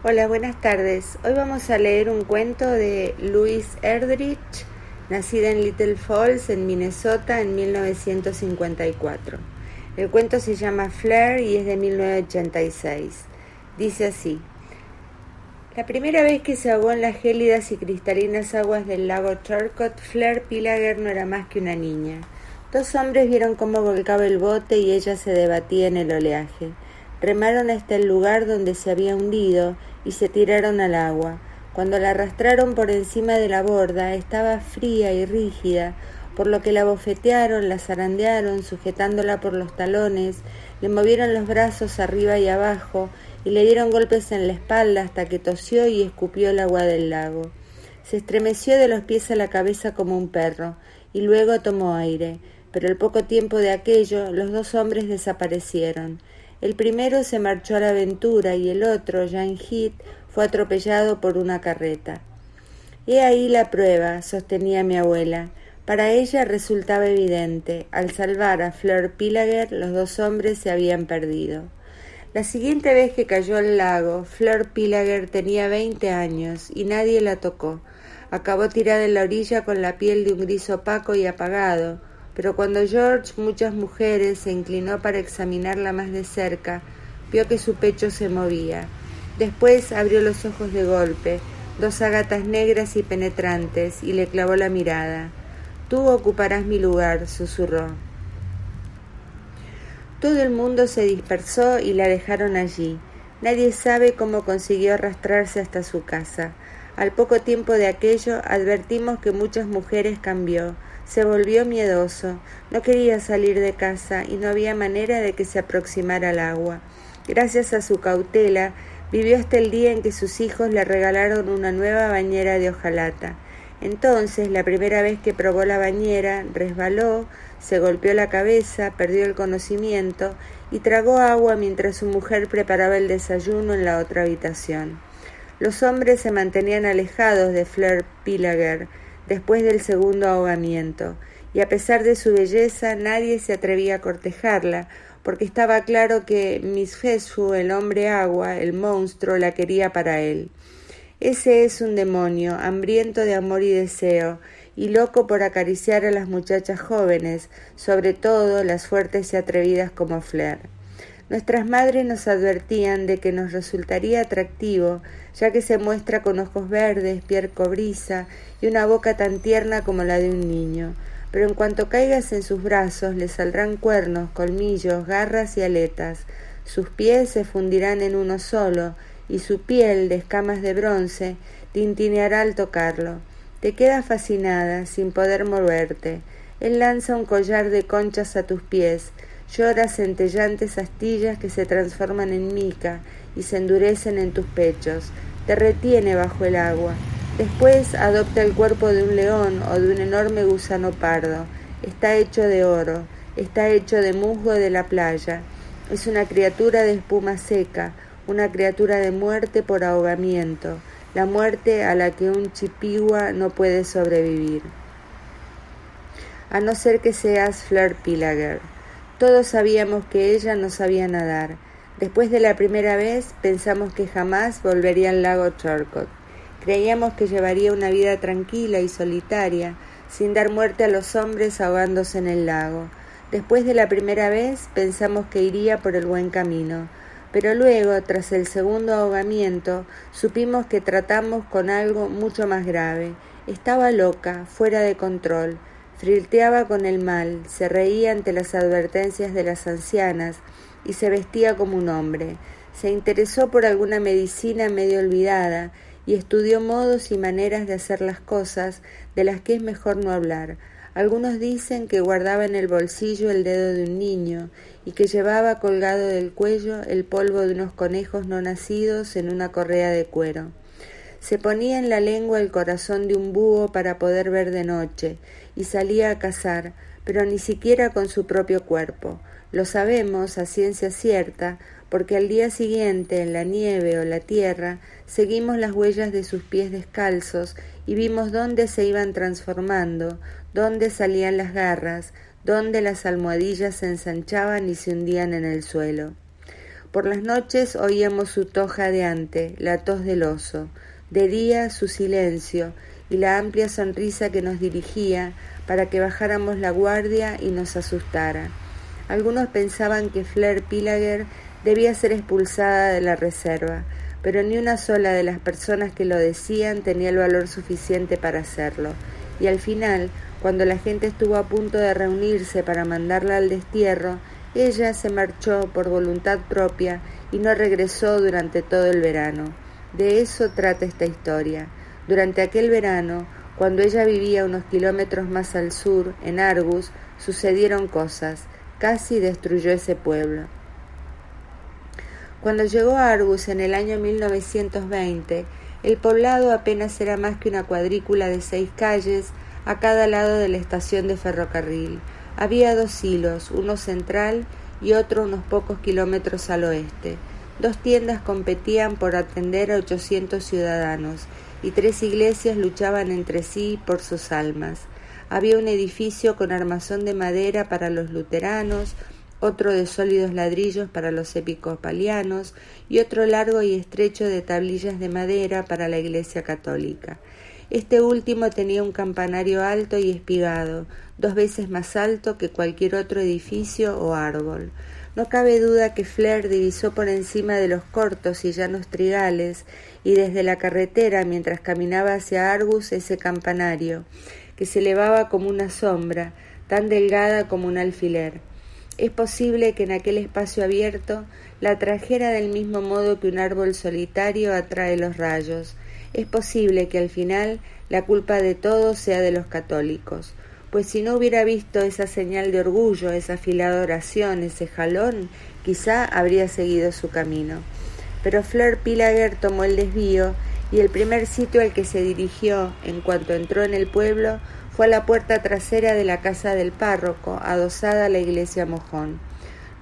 Hola, buenas tardes. Hoy vamos a leer un cuento de Louise Erdrich, nacida en Little Falls, en Minnesota, en 1954. El cuento se llama Flare y es de 1986. Dice así: La primera vez que se ahogó en las gélidas y cristalinas aguas del lago Turcotte, Flare Pillager no era más que una niña. Dos hombres vieron cómo volcaba el bote y ella se debatía en el oleaje. Remaron hasta el lugar donde se había hundido y se tiraron al agua. Cuando la arrastraron por encima de la borda, estaba fría y rígida, por lo que la bofetearon, la zarandearon, sujetándola por los talones, le movieron los brazos arriba y abajo y le dieron golpes en la espalda hasta que tosió y escupió el agua del lago. Se estremeció de los pies a la cabeza como un perro y luego tomó aire, pero al poco tiempo de aquello los dos hombres desaparecieron. El primero se marchó a la aventura y el otro, Jan Heath, fue atropellado por una carreta. He ahí la prueba, sostenía mi abuela. Para ella resultaba evidente. Al salvar a Fleur Pillager, los dos hombres se habían perdido. La siguiente vez que cayó al lago, Fleur Pillager tenía 20 años y nadie la tocó. Acabó tirada en la orilla con la piel de un gris opaco y apagado, pero cuando George, muchas mujeres, se inclinó para examinarla más de cerca, vio que su pecho se movía. Después abrió los ojos de golpe, dos ágatas negras y penetrantes, y le clavó la mirada. «Tú ocuparás mi lugar», susurró. Todo el mundo se dispersó y la dejaron allí. Nadie sabe cómo consiguió arrastrarse hasta su casa. Al poco tiempo de aquello advertimos que muchas mujeres cambió. Se volvió miedoso, no quería salir de casa y no había manera de que se aproximara al agua. Gracias a su cautela, vivió hasta el día en que sus hijos le regalaron una nueva bañera de hojalata. Entonces, la primera vez que probó la bañera, resbaló, se golpeó la cabeza, perdió el conocimiento y tragó agua mientras su mujer preparaba el desayuno en la otra habitación. Los hombres se mantenían alejados de Fleur Pillager después del segundo ahogamiento, y a pesar de su belleza nadie se atrevía a cortejarla, porque estaba claro que Miss Feshu, el hombre agua, el monstruo, la quería para él. Ese es un demonio, hambriento de amor y deseo, y loco por acariciar a las muchachas jóvenes, sobre todo las fuertes y atrevidas como Fleur. Nuestras madres nos advertían de que nos resultaría atractivo, ya que se muestra con ojos verdes, piel cobriza y una boca tan tierna como la de un niño. Pero en cuanto caigas en sus brazos, le saldrán cuernos, colmillos, garras y aletas. Sus pies se fundirán en uno solo, y su piel, de escamas de bronce, tintineará al tocarlo. Te quedas fascinada, sin poder moverte. Él lanza un collar de conchas a tus pies. Llora centellantes astillas que se transforman en mica y se endurecen en tus pechos. Te retiene bajo el agua. Después adopta el cuerpo de un león o de un enorme gusano pardo. Está hecho de oro, está hecho de musgo de la playa. Es una criatura de espuma seca, una criatura de muerte por ahogamiento, la muerte a la que un chipigua no puede sobrevivir. A no ser que seas Fleur Pillager. Todos sabíamos que ella no sabía nadar. Después de la primera vez pensamos que jamás volvería al lago Turcotte. Creíamos que llevaría una vida tranquila y solitaria, sin dar muerte a los hombres ahogándose en el lago. Después de la primera vez pensamos que iría por el buen camino. Pero luego, tras el segundo ahogamiento, supimos que tratamos con algo mucho más grave. Estaba loca, fuera de control. Flirteaba con el mal, se reía ante las advertencias de las ancianas y se vestía como un hombre. Se interesó por alguna medicina medio olvidada y estudió modos y maneras de hacer las cosas de las que es mejor no hablar. Algunos dicen que guardaba en el bolsillo el dedo de un niño y que llevaba colgado del cuello el polvo de unos conejos no nacidos en una correa de cuero. Se ponía en la lengua el corazón de un búho para poder ver de noche y salía a cazar, pero ni siquiera con su propio cuerpo. Lo sabemos a ciencia cierta porque al día siguiente, en la nieve o la tierra, seguimos las huellas de sus pies descalzos y vimos dónde se iban transformando, dónde salían las garras, dónde las almohadillas se ensanchaban y se hundían en el suelo. Por las noches oíamos su tos jadeante, la tos del oso, de día su silencio y la amplia sonrisa que nos dirigía para que bajáramos la guardia y nos asustara. Algunos pensaban que Fleur Pillager debía ser expulsada de la reserva, pero ni una sola de las personas que lo decían tenía el valor suficiente para hacerlo, y al final, cuando la gente estuvo a punto de reunirse para mandarla al destierro, ella se marchó por voluntad propia y no regresó durante todo el verano. De eso trata esta historia. Durante aquel verano, cuando ella vivía unos kilómetros más al sur, en Argus, sucedieron cosas. Casi destruyó ese pueblo. Cuando llegó a Argus en el año 1920, el poblado apenas era más que una cuadrícula de 6 calles a cada lado de la estación de ferrocarril. Había 2 hilos, uno central y otro unos pocos kilómetros al oeste. 2 tiendas competían por atender a 800 ciudadanos y 3 iglesias luchaban entre sí por sus almas. Había un edificio con armazón de madera para los luteranos, otro de sólidos ladrillos para los episcopalianos y otro largo y estrecho de tablillas de madera para la Iglesia católica. Este último tenía un campanario alto y espigado, 2 veces más alto que cualquier otro edificio o árbol. No cabe duda que Fleur divisó por encima de los cortos y llanos trigales y desde la carretera mientras caminaba hacia Argus ese campanario, que se elevaba como una sombra, tan delgada como un alfiler. Es posible que en aquel espacio abierto la atrajera del mismo modo que un árbol solitario atrae los rayos. Es posible que al final la culpa de todo sea de los católicos, pues si no hubiera visto esa señal de orgullo, esa afilada oración, ese jalón, quizá habría seguido su camino. Pero Fleur Pillager tomó el desvío y el primer sitio al que se dirigió en cuanto entró en el pueblo fue a la puerta trasera de la casa del párroco, adosada a la iglesia Mojón.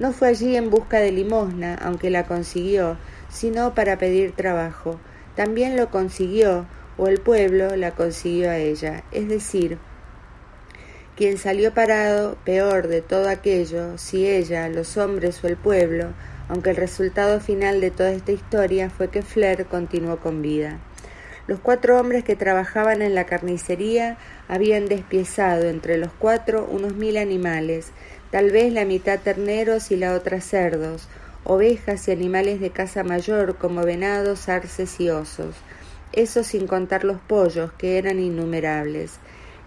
No fue allí en busca de limosna, aunque la consiguió, sino para pedir trabajo. También lo consiguió, o el pueblo la consiguió a ella, es decir, quien salió parado peor de todo aquello, si ella, los hombres o el pueblo, aunque el resultado final de toda esta historia fue que Fleur continuó con vida. Los 4 hombres que trabajaban en la carnicería habían despiezado entre los 4 unos 1000 animales, tal vez la mitad terneros y la otra cerdos, ovejas y animales de caza mayor como venados, arces y osos. Eso sin contar los pollos, que eran innumerables.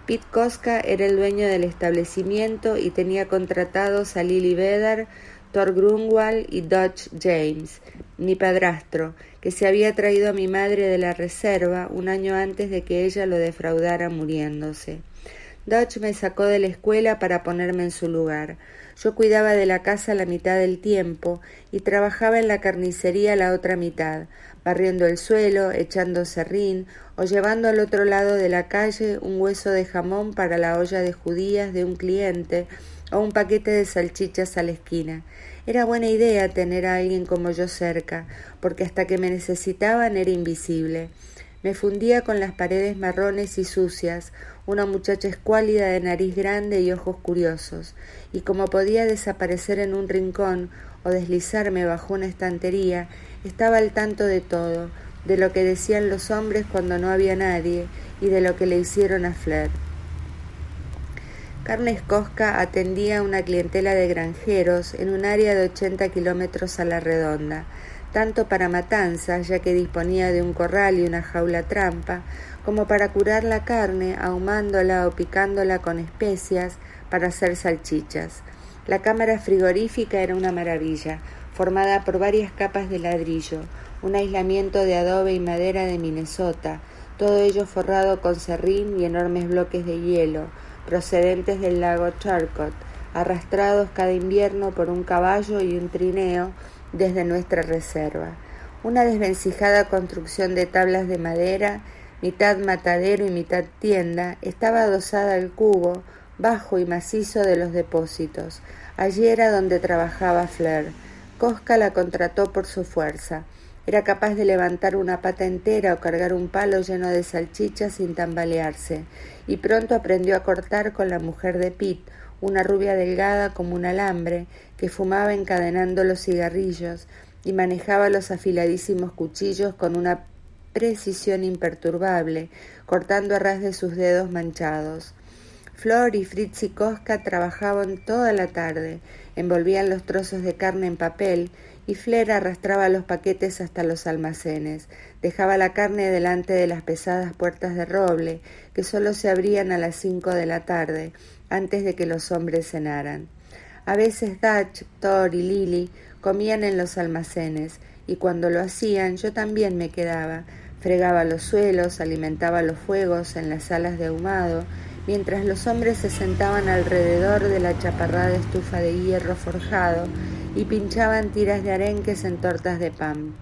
Pete Koska era el dueño del establecimiento y tenía contratados a Lily Vedder, Thor Grunwald y Dodge James, mi padrastro, que se había traído a mi madre de la reserva un año antes de que ella lo defraudara muriéndose. Dodge me sacó de la escuela para ponerme en su lugar. Yo cuidaba de la casa la mitad del tiempo y trabajaba en la carnicería la otra mitad, barriendo el suelo, echando serrín o llevando al otro lado de la calle un hueso de jamón para la olla de judías de un cliente o un paquete de salchichas a la esquina. Era buena idea tener a alguien como yo cerca, porque hasta que me necesitaban era invisible. Me fundía con las paredes marrones y sucias, una muchacha escuálida de nariz grande y ojos curiosos, y como podía desaparecer en un rincón o deslizarme bajo una estantería, estaba al tanto de todo, de lo que decían los hombres cuando no había nadie y de lo que le hicieron a Fleur. Carnes Koska atendía a una clientela de granjeros en un área de 80 kilómetros a la redonda, tanto para matanzas, ya que disponía de un corral y una jaula trampa, como para curar la carne, ahumándola o picándola con especias para hacer salchichas. La cámara frigorífica era una maravilla, formada por varias capas de ladrillo, un aislamiento de adobe y madera de Minnesota, todo ello forrado con serrín y enormes bloques de hielo, procedentes del lago Charcot, arrastrados cada invierno por un caballo y un trineo desde nuestra reserva. Una desvencijada construcción de tablas de madera, mitad matadero y mitad tienda, estaba adosada al cubo, bajo y macizo de los depósitos. Allí era donde trabajaba Fleur. Koska la contrató por su fuerza. Era capaz de levantar una pata entera o cargar un palo lleno de salchichas sin tambalearse, y pronto aprendió a cortar con la mujer de Pete, una rubia delgada como un alambre, que fumaba encadenando los cigarrillos y manejaba los afiladísimos cuchillos con una precisión imperturbable, cortando a ras de sus dedos manchados. Flor y Fritz y Koska trabajaban toda la tarde, envolvían los trozos de carne en papel y Flair arrastraba los paquetes hasta los almacenes. Dejaba la carne delante de las pesadas puertas de roble, que solo se abrían a las 5 de la tarde, antes de que los hombres cenaran. A veces Dutch, Thor y Lily comían en los almacenes, y cuando lo hacían yo también me quedaba. Fregaba los suelos, alimentaba los fuegos en las salas de ahumado, mientras los hombres se sentaban alrededor de la chaparrada estufa de hierro forjado y pinchaban tiras de arenques en tortas de pan.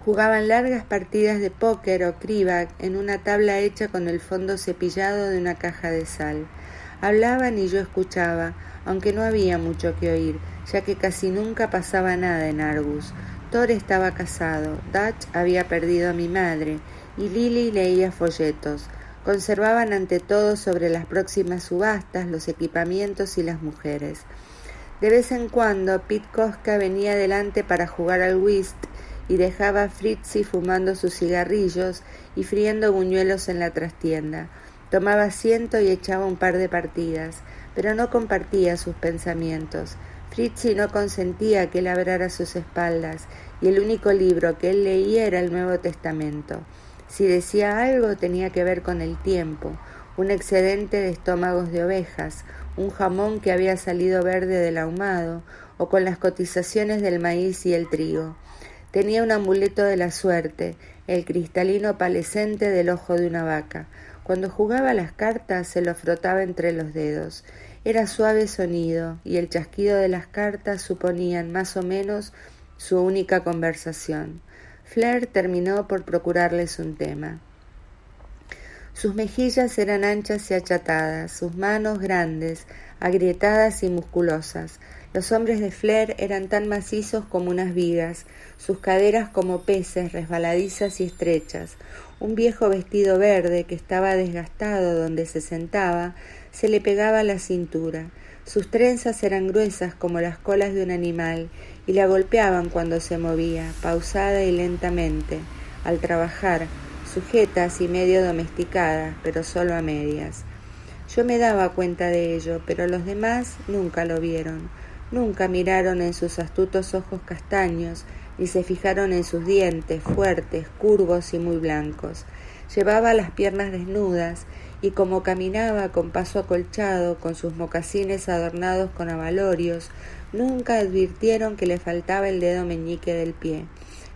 Jugaban largas partidas de póker o cribac en una tabla hecha con el fondo cepillado de una caja de sal. Hablaban y yo escuchaba, aunque no había mucho que oír, ya que casi nunca pasaba nada en Argus. Thor estaba casado, Dutch había perdido a mi madre, y Lily leía folletos. Conservaban ante todo sobre las próximas subastas los equipamientos y las mujeres. De vez en cuando Pete Koska venía delante para jugar al whist y dejaba a Fritzy fumando sus cigarrillos y friendo buñuelos en la trastienda. Tomaba asiento y echaba un par de partidas, pero no compartía sus pensamientos. Fritzy no consentía que él abrara sus espaldas, y el único libro que él leía era el Nuevo Testamento. Si decía algo tenía que ver con el tiempo, un excedente de estómagos de ovejas, un jamón que había salido verde del ahumado, o con las cotizaciones del maíz y el trigo. Tenía un amuleto de la suerte, el cristalino opalescente del ojo de una vaca. Cuando jugaba las cartas se lo frotaba entre los dedos. Era suave sonido, y el chasquido de las cartas suponían más o menos su única conversación. Flair terminó por procurarles un tema. Sus mejillas eran anchas y achatadas, sus manos grandes, agrietadas y musculosas. Los hombres de Flair eran tan macizos como unas vigas, sus caderas como peces, resbaladizas y estrechas. Un viejo vestido verde, que estaba desgastado donde se sentaba, se le pegaba a la cintura. Sus trenzas eran gruesas como las colas de un animal y la golpeaban cuando se movía, pausada y lentamente, al trabajar, sujetas y medio domesticadas, pero solo a medias. Yo me daba cuenta de ello, pero los demás nunca lo vieron. Nunca miraron en sus astutos ojos castaños, ni se fijaron en sus dientes, fuertes, curvos y muy blancos. Llevaba las piernas desnudas, y como caminaba con paso acolchado, con sus mocasines adornados con abalorios, nunca advirtieron que le faltaba el dedo meñique del pie.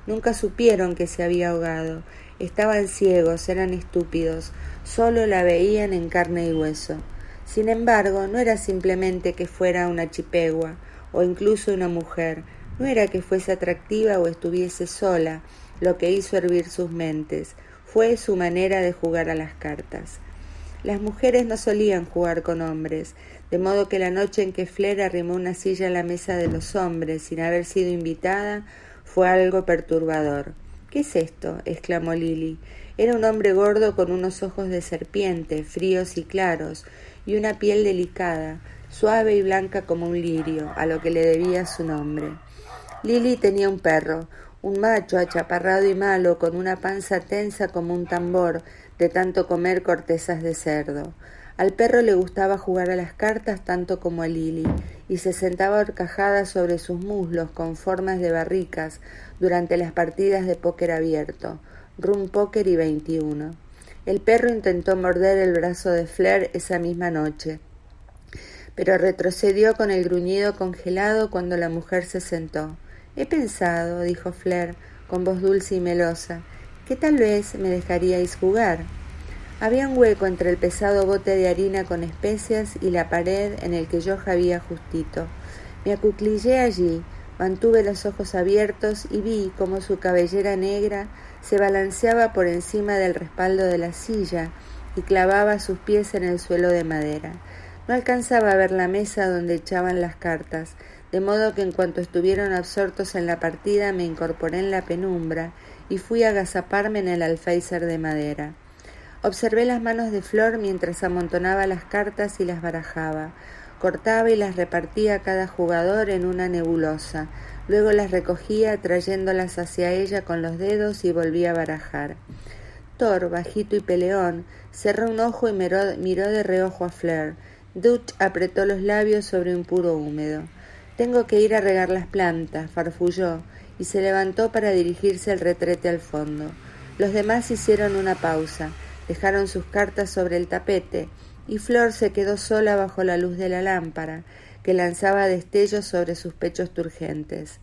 Nunca supieron que se había ahogado. Estaban ciegos, eran estúpidos, solo la veían en carne y hueso. Sin embargo, no era simplemente que fuera una chipegua, o incluso una mujer, no era que fuese atractiva o estuviese sola, lo que hizo hervir sus mentes, fue su manera de jugar a las cartas. Las mujeres no solían jugar con hombres, de modo que la noche en que Flair arrimó una silla a la mesa de los hombres sin haber sido invitada, fue algo perturbador. —¿Qué es esto? —exclamó Lily. Era un hombre gordo con unos ojos de serpiente, fríos y claros, y una piel delicada, suave y blanca como un lirio, a lo que le debía su nombre. Lily tenía un perro, un macho achaparrado y malo, con una panza tensa como un tambor, de tanto comer cortezas de cerdo. Al perro le gustaba jugar a las cartas tanto como a Lily, y se sentaba horcajada sobre sus muslos con formas de barricas durante las partidas de póker abierto, rum póker y 21. El perro intentó morder el brazo de Flair esa misma noche, pero retrocedió con el gruñido congelado cuando la mujer se sentó. —He pensado —dijo Flair, con voz dulce y melosa— que tal vez me dejaríais jugar. Había un hueco entre el pesado bote de harina con especias y la pared en el que yo jabía justito. Me acuclillé allí, mantuve los ojos abiertos y vi cómo su cabellera negra se balanceaba por encima del respaldo de la silla y clavaba sus pies en el suelo de madera. No alcanzaba a ver la mesa donde echaban las cartas, de modo que en cuanto estuvieron absortos en la partida me incorporé en la penumbra y fui a agazaparme en el alféizar de madera. Observé las manos de Flor mientras amontonaba las cartas y las barajaba. Cortaba y las repartía a cada jugador en una nebulosa. Luego las recogía trayéndolas hacia ella con los dedos y volvía a barajar. Thor, bajito y peleón, cerró un ojo y miró de reojo a Fleur. Dutch apretó los labios sobre un puro húmedo. «Tengo que ir a regar las plantas», farfulló, y se levantó para dirigirse al retrete al fondo. Los demás hicieron una pausa, dejaron sus cartas sobre el tapete, y Flor se quedó sola bajo la luz de la lámpara, que lanzaba destellos sobre sus pechos turgentes.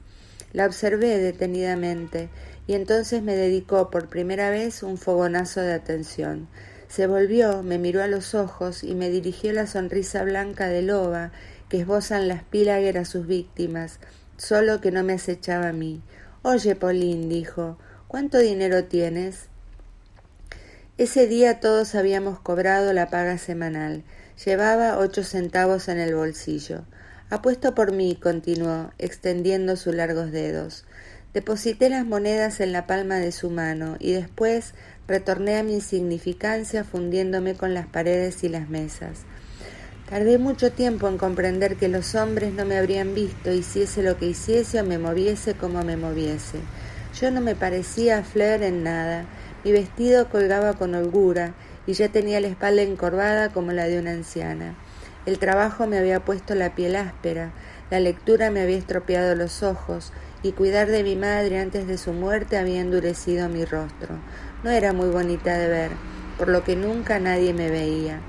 La observé detenidamente, y entonces me dedicó por primera vez un fogonazo de atención. Se volvió, me miró a los ojos y me dirigió la sonrisa blanca de loba que esbozan las Pillager a sus víctimas, solo que no me acechaba a mí. «Oye, Pauline», dijo, «¿cuánto dinero tienes?» Ese día todos habíamos cobrado la paga semanal. Llevaba 8 centavos en el bolsillo. «Apuesto por mí», continuó, extendiendo sus largos dedos. Deposité las monedas en la palma de su mano y después retorné a mi insignificancia fundiéndome con las paredes y las mesas. Tardé mucho tiempo en comprender que los hombres no me habrían visto, hiciese lo que hiciese o me moviese como me moviese. Yo no me parecía a Fleur en nada. Mi vestido colgaba con holgura y ya tenía la espalda encorvada como la de una anciana. El trabajo me había puesto la piel áspera, la lectura me había estropeado los ojos y cuidar de mi madre antes de su muerte había endurecido mi rostro. No era muy bonita de ver, por lo que nunca nadie me veía.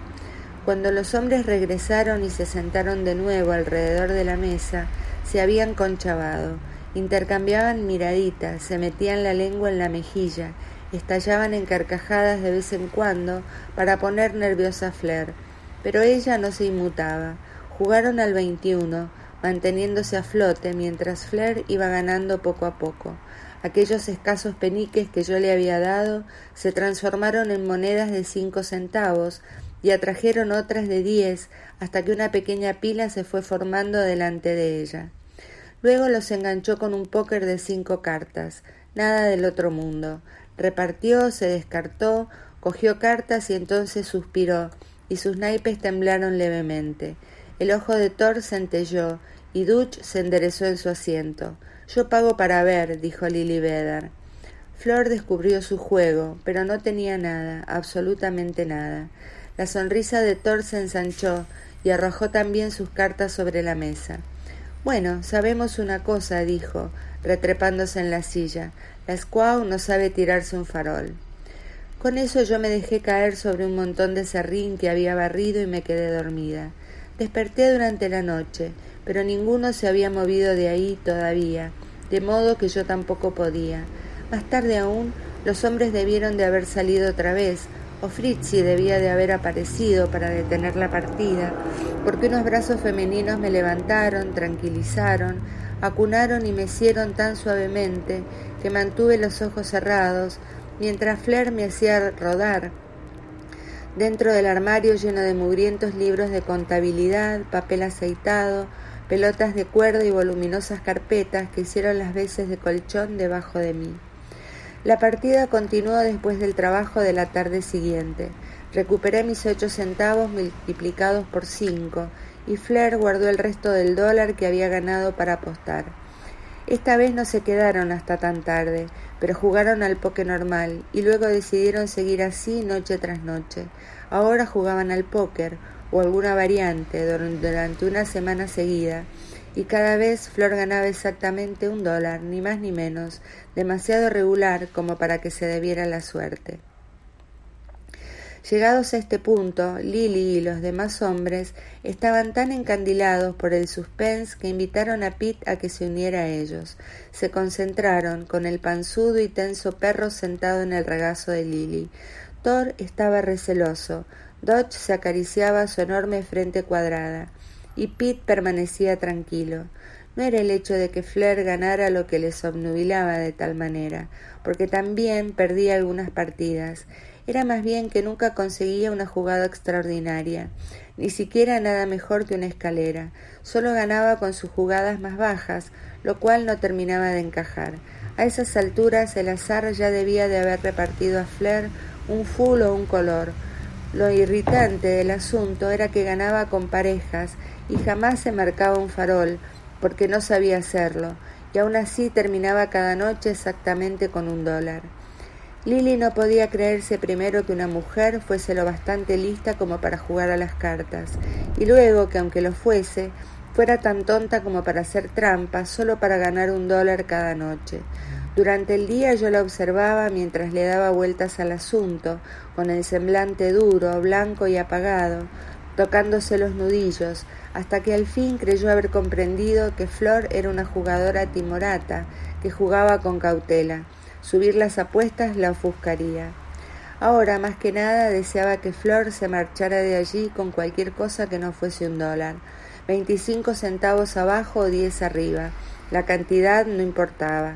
Cuando los hombres regresaron y se sentaron de nuevo alrededor de la mesa, se habían conchavado, intercambiaban miraditas, se metían la lengua en la mejilla, estallaban en carcajadas de vez en cuando para poner nerviosa a Fleur, pero ella no se inmutaba. Jugaron al 21, manteniéndose a flote mientras Fleur iba ganando poco a poco. Aquellos escasos peniques que yo le había dado se transformaron en monedas de 5 centavos y atrajeron otras de 10 hasta que una pequeña pila se fue formando delante de ella. Luego los enganchó con un póker de 5 cartas, nada del otro mundo. Repartió, se descartó, cogió cartas y entonces suspiró, y sus naipes temblaron levemente. El ojo de Thor centelló, y Dutch se enderezó en su asiento. «Yo pago para ver», dijo Lily Vedder. Flor descubrió su juego, pero no tenía nada, absolutamente nada. La sonrisa de Thor se ensanchó y arrojó también sus cartas sobre la mesa. «Bueno, sabemos una cosa», dijo, retrepándose en la silla. «La squaw no sabe tirarse un farol». Con eso yo me dejé caer sobre un montón de serrín que había barrido y me quedé dormida. Desperté durante la noche, pero ninguno se había movido de ahí todavía, de modo que yo tampoco podía. Más tarde aún, los hombres debieron de haber salido otra vez, o Fritzi debía de haber aparecido para detener la partida, porque unos brazos femeninos me levantaron, tranquilizaron, acunaron y mecieron tan suavemente que mantuve los ojos cerrados, mientras Fleur me hacía rodar dentro del armario lleno de mugrientos libros de contabilidad, papel aceitado, pelotas de cuerda y voluminosas carpetas que hicieron las veces de colchón debajo de mí. La partida continuó después del trabajo de la tarde siguiente. Recuperé mis 8 centavos multiplicados por 5 y Fleur guardó el resto del dólar que había ganado para apostar. Esta vez no se quedaron hasta tan tarde, pero jugaron al póker normal y luego decidieron seguir así noche tras noche. Ahora jugaban al póker o alguna variante durante una semana seguida, y cada vez Flor ganaba exactamente $1, ni más ni menos, demasiado regular como para que se debiera la suerte. Llegados a este punto, Lily y los demás hombres estaban tan encandilados por el suspense que invitaron a Pete a que se uniera a ellos. Se concentraron, con el panzudo y tenso perro sentado en el regazo de Lily. Thor estaba receloso, Dodge se acariciaba su enorme frente cuadrada, y Pete permanecía tranquilo. No era el hecho de que Fleur ganara lo que les obnubilaba de tal manera, porque también perdía algunas partidas. Era más bien que nunca conseguía una jugada extraordinaria, ni siquiera nada mejor que una escalera. Solo ganaba con sus jugadas más bajas, lo cual no terminaba de encajar. A esas alturas el azar ya debía de haber repartido a Fleur un full o un color. Lo irritante del asunto era que ganaba con parejas y jamás se marcaba un farol, porque no sabía hacerlo, y aún así terminaba cada noche exactamente con $1. Lily no podía creerse primero que una mujer fuese lo bastante lista como para jugar a las cartas, y luego que aunque lo fuese, fuera tan tonta como para hacer trampa solo para ganar $1 cada noche. Durante el día yo la observaba mientras le daba vueltas al asunto, con el semblante duro, blanco y apagado, tocándose los nudillos, hasta que al fin creyó haber comprendido que Flor era una jugadora timorata, que jugaba con cautela. Subir las apuestas la ofuscaría. Ahora, más que nada, deseaba que Flor se marchara de allí con cualquier cosa que no fuese $1. 25 centavos abajo o 10 arriba. La cantidad no importaba.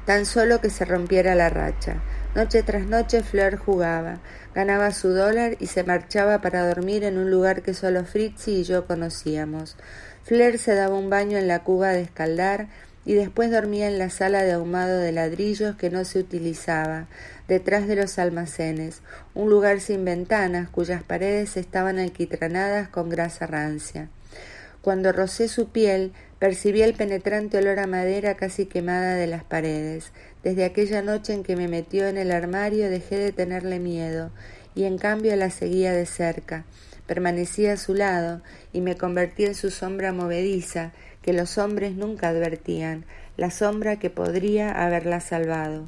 Tan solo que se rompiera la racha. Noche tras noche Flor jugaba, ganaba su $1 y se marchaba para dormir en un lugar que solo Fritzi y yo conocíamos. Flor se daba un baño en la cuba de escaldar y después dormía en la sala de ahumado de ladrillos que no se utilizaba, detrás de los almacenes, un lugar sin ventanas cuyas paredes estaban alquitranadas con grasa rancia. Cuando rocé su piel, percibí el penetrante olor a madera casi quemada de las paredes. Desde aquella noche en que me metió en el armario dejé de tenerle miedo, y en cambio la seguía de cerca. Permanecí a su lado y me convertí en su sombra movediza, que los hombres nunca advertían, la sombra que podría haberla salvado.